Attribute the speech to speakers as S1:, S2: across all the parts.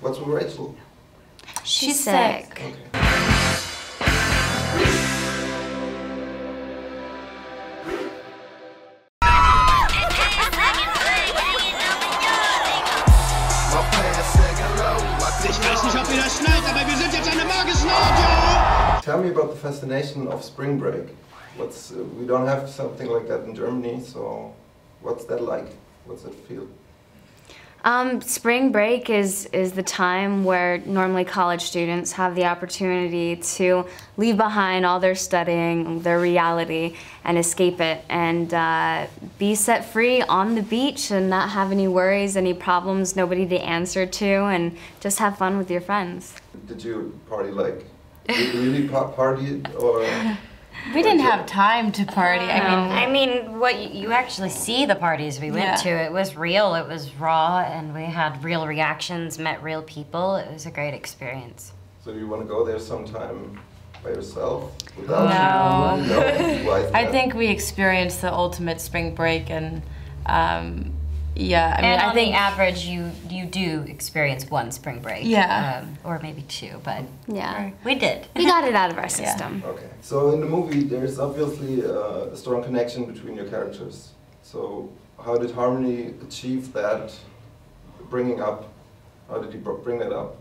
S1: What's with Rachel?
S2: She's sick.
S1: Okay.
S3: Ich weiß nicht, ob ihr das schnallt, aber wir sind jetzt an der magischen Ort.
S1: Tell me about the fascination of spring break. We don't have something like that in Germany, so what's that like? What's it feel?
S2: Spring break is the time where normally college students have the opportunity to leave behind all their studying, their reality, and escape it, and be set free on the beach and not have any worries, any problems, nobody to answer to, and just have fun with your friends.
S1: Did you party like, really party or?
S4: We didn't have time to party.
S5: I mean, what you actually see the parties we went to. It was real, it was raw, and we had real reactions, met real people. It was a great experience.
S1: So do you want to go there sometime by yourself? Without
S4: No.
S1: No?
S4: I think we experienced the ultimate spring break, and yeah, I mean,
S5: And
S4: I think
S5: on the average, you do experience one spring break.
S4: Yeah.
S5: Or maybe two, but
S2: Yeah.
S5: we did.
S2: We got it out of our system.
S1: Okay. So in the movie, there's obviously a strong connection between your characters. So how did Harmony achieve that bringing up? How did he bring that up?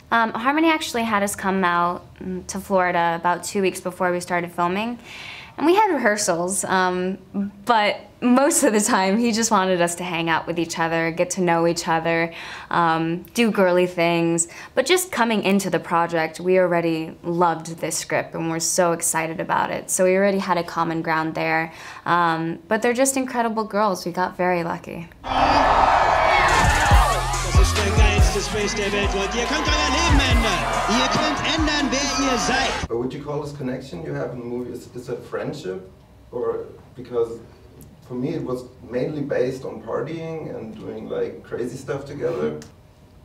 S2: Harmony actually had us come out to Florida about 2 weeks before we started filming. And we had rehearsals, but most of the time he just wanted us to hang out with each other, get to know each other, do girly things. But just coming into the project, we already loved this script and we're so excited about it. So we already had a common ground there. But they're just incredible girls. We got very lucky.
S3: Space der Welt und ihr könnt euer Leben ändern. Ihr könnt ändern, wer ihr seid.
S1: But would you call this connection you have in the movie, is that friendship? Or because for me it was mainly based on partying and doing like crazy stuff together.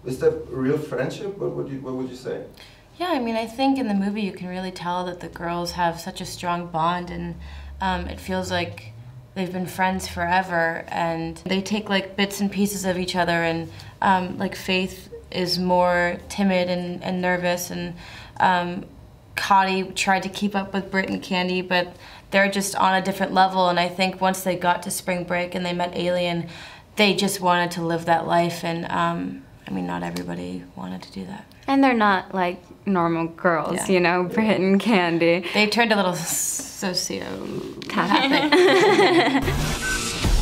S1: Is that real friendship? What would you say?
S4: yeah, I mean, I think in the movie you can really tell that the girls have such a strong bond, and it feels like they've been friends forever, and they take like bits and pieces of each other, and like Faith is more timid and nervous, and Cotty tried to keep up with Britt and Candy, but they're just on a different level, and I think once they got to spring break and they met Alien, they just wanted to live that life, and I mean, not everybody wanted to do that.
S2: And they're not like normal girls, you know, Britt and Candy.
S4: They turned a little sociopathic.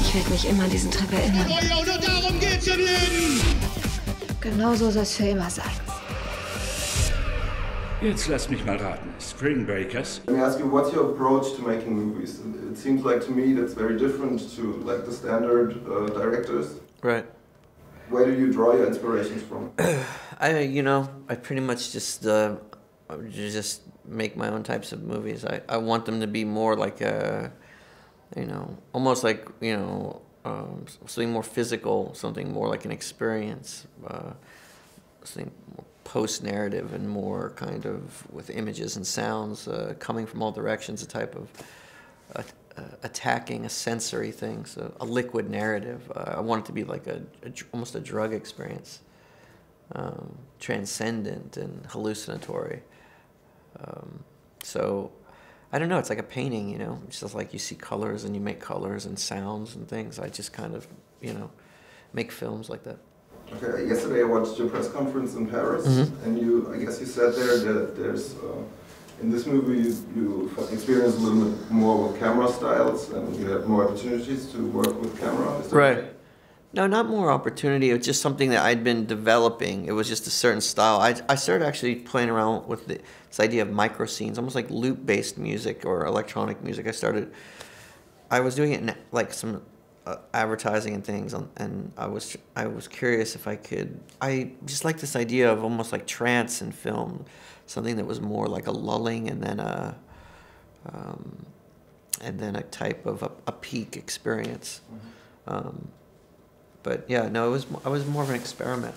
S6: Ich werde mich immer an diesen Trip erinnern.
S3: Ja, nur darum geht's im Leben.
S6: Genau so soll es für immer sein.
S7: Jetzt lass mich mal raten. Spring Breakers?
S1: Let me ask you, what's your approach to making movies? It seems like to me that's very different to like the standard directors.
S8: Right.
S1: Where do you draw your inspirations from?
S8: I pretty much just make my own types of movies. I want them to be more like a, almost like, something more physical, something more like an experience, something more post-narrative and more kind of with images and sounds coming from all directions, a type of attacking a sensory thing, so a liquid narrative. I want it to be like almost a drug experience, transcendent and hallucinatory. So I don't know, it's like a painting, it's just like you see colors and you make colors and sounds and things. I just kind of, make films like that.
S1: Okay, yesterday I watched your press conference in Paris, and I guess you said there that there's, in this movie you experience a little bit more with camera styles and you have more opportunities to work with camera. Is that
S8: right? No, not more opportunity. It was just something that I'd been developing. It was just a certain style. I started actually playing around with this idea of micro scenes, almost like loop-based music or electronic music. I was doing it in like some advertising and things, and I was curious if I could. I just like this idea of almost like trance in film, something that was more like a lulling and then a type of a peak experience. But yeah, no, I was more of an experiment.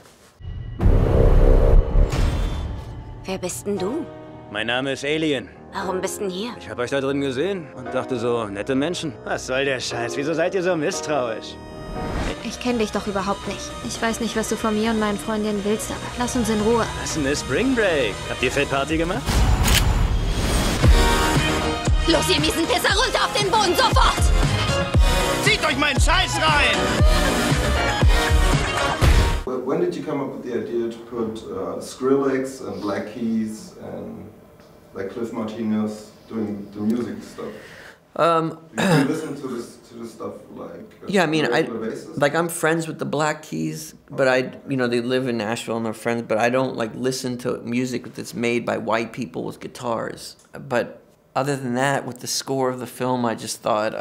S6: Wer bist denn du?
S9: Mein Name ist Alien.
S6: Warum bist denn hier?
S9: Ich habe euch da drin gesehen und dachte so, nette Menschen. Was soll der Scheiß? Wieso seid ihr so misstrauisch?
S6: Ich kenne dich doch überhaupt nicht. Ich weiß nicht, was du von mir und meinen Freundinnen willst, aber lass uns in Ruhe.
S9: Was denn ist Spring Break? Habt ihr Fettparty gemacht?
S6: Los, ihr miesen Pisser, runter auf den Boden, sofort!
S3: Zieht euch meinen Scheiß rein!
S1: When did you come up with the idea to put Skrillex and Black Keys and like Cliff Martinez doing the music stuff? Do you listen to this stuff like?
S8: Yeah, I mean,
S1: basis?
S8: I'm friends with the Black Keys, but they live in Nashville and they're friends. But I don't like listen to music that's made by white people with guitars. But other than that, with the score of the film, I just thought,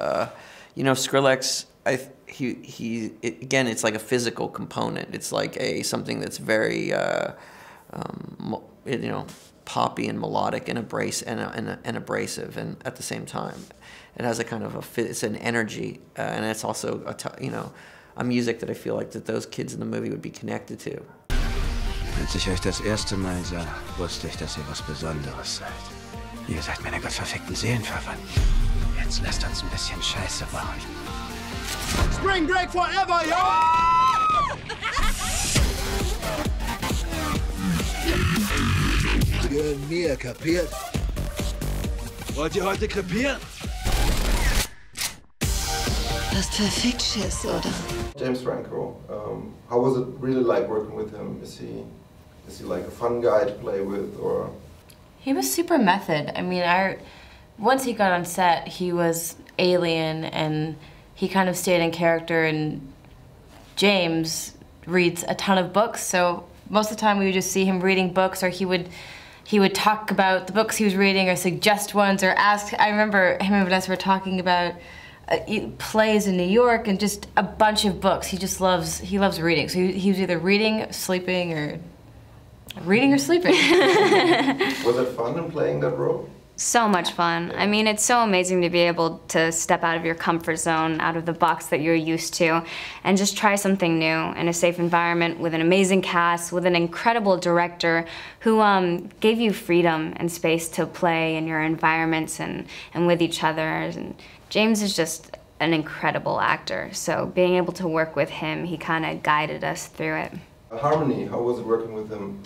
S8: Skrillex. Again, it's like a physical component. It's like something that's very, poppy and melodic and abrasive, and at the same time, it has a kind of it's an energy, and it's also a music that I feel like that those kids in the movie would be connected to.
S10: Als ich euch das erste Mal sah, wusste ich, dass ihr was Besonderes seid. Ihr seid meine gottverfickten Seelenverwandten. Jetzt lasst uns ein bisschen Scheiße bauen.
S3: Spring Break forever, yo!
S10: Für mir, kapiert?
S3: Wollt ihr heute krepieren?
S6: Hast verfickt Schiss, oder?
S1: James Franco, how was it really like working with him? Is he like a fun guy to play with, or?
S4: He was super method. I mean, once he got on set, he was alien, and he kind of stayed in character. And James reads a ton of books, so most of the time we would just see him reading books, or he would talk about the books he was reading, or suggest ones, or ask. I remember him and Vanessa were talking about plays in New York and just a bunch of books. He loves reading. So he was either reading, sleeping, or sleeping.
S1: Was it fun in playing that role?
S2: So much fun. I mean, it's so amazing to be able to step out of your comfort zone, out of the box that you're used to, and just try something new in a safe environment with an amazing cast, with an incredible director who gave you freedom and space to play in your environments and with each other. And James is just an incredible actor, so being able to work with him, he kind of guided us through it.
S1: Harmony, how was it working with him?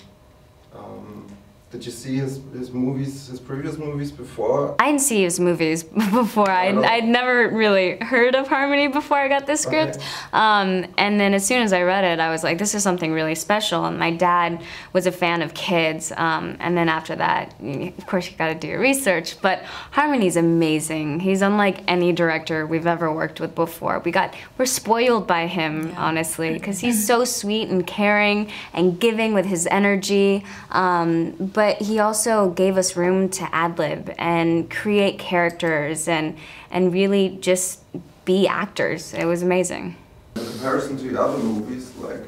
S1: Did you see his movies, his previous movies before?
S2: I didn't see his movies before. I'd never really heard of Harmony before I got this script.
S1: Okay.
S2: And then as soon as I read it, I was like, this is something really special. And my dad was a fan of kids. And then after that, of course, you gotta do your research. But Harmony's amazing. He's unlike any director we've ever worked with before. We're spoiled by him, honestly, because he's so sweet and caring and giving with his energy. But he also gave us room to ad-lib and create characters and really just be actors. It was amazing.
S1: In comparison to the other movies, like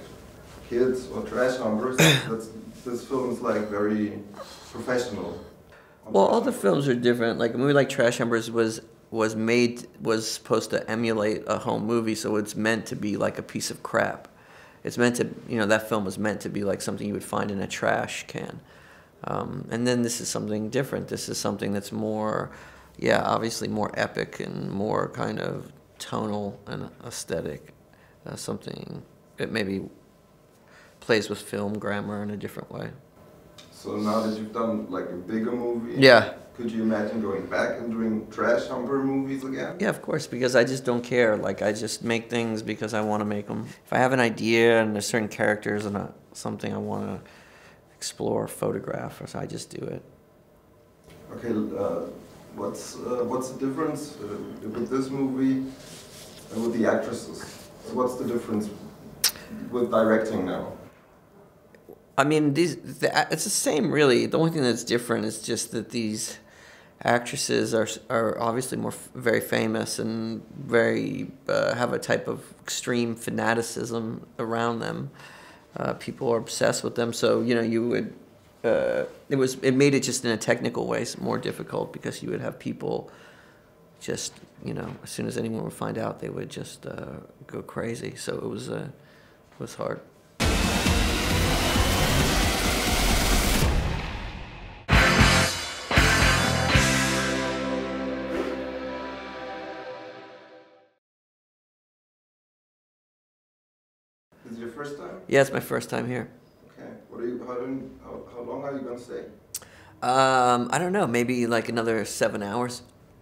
S1: Kids or Trash Humpers, this film is like very professional.
S8: Well, all the films are different. Like a movie like Trash Humpers was supposed to emulate a home movie, so it's meant to be like a piece of crap. It's meant to, that film was meant to be like something you would find in a trash can. And then this is something different. This is something that's more, obviously more epic and more kind of tonal and aesthetic. Something that maybe plays with film grammar in a different way.
S1: So now that you've done like a bigger movie, could you imagine going back and doing Trash Humper movies again?
S8: Yeah, of course, because I just don't care. Like, I just make things because I want to make them. If I have an idea and there's certain characters and something I want to explore, photograph, or so I just do it.
S1: Okay, what's the difference with this movie and with the actresses? So what's the difference with directing now?
S8: I mean, it's the same, really. The only thing that's different is just that these actresses are obviously very famous and very have a type of extreme fanaticism around them. People are obsessed with them, so you would. It made it just in a technical way more difficult because you would have people just as soon as anyone would find out, they would just go crazy. So it was hard. Yeah, it's my first time here.
S1: Okay. How long are you going to stay?
S8: I don't know, maybe like another 7 hours.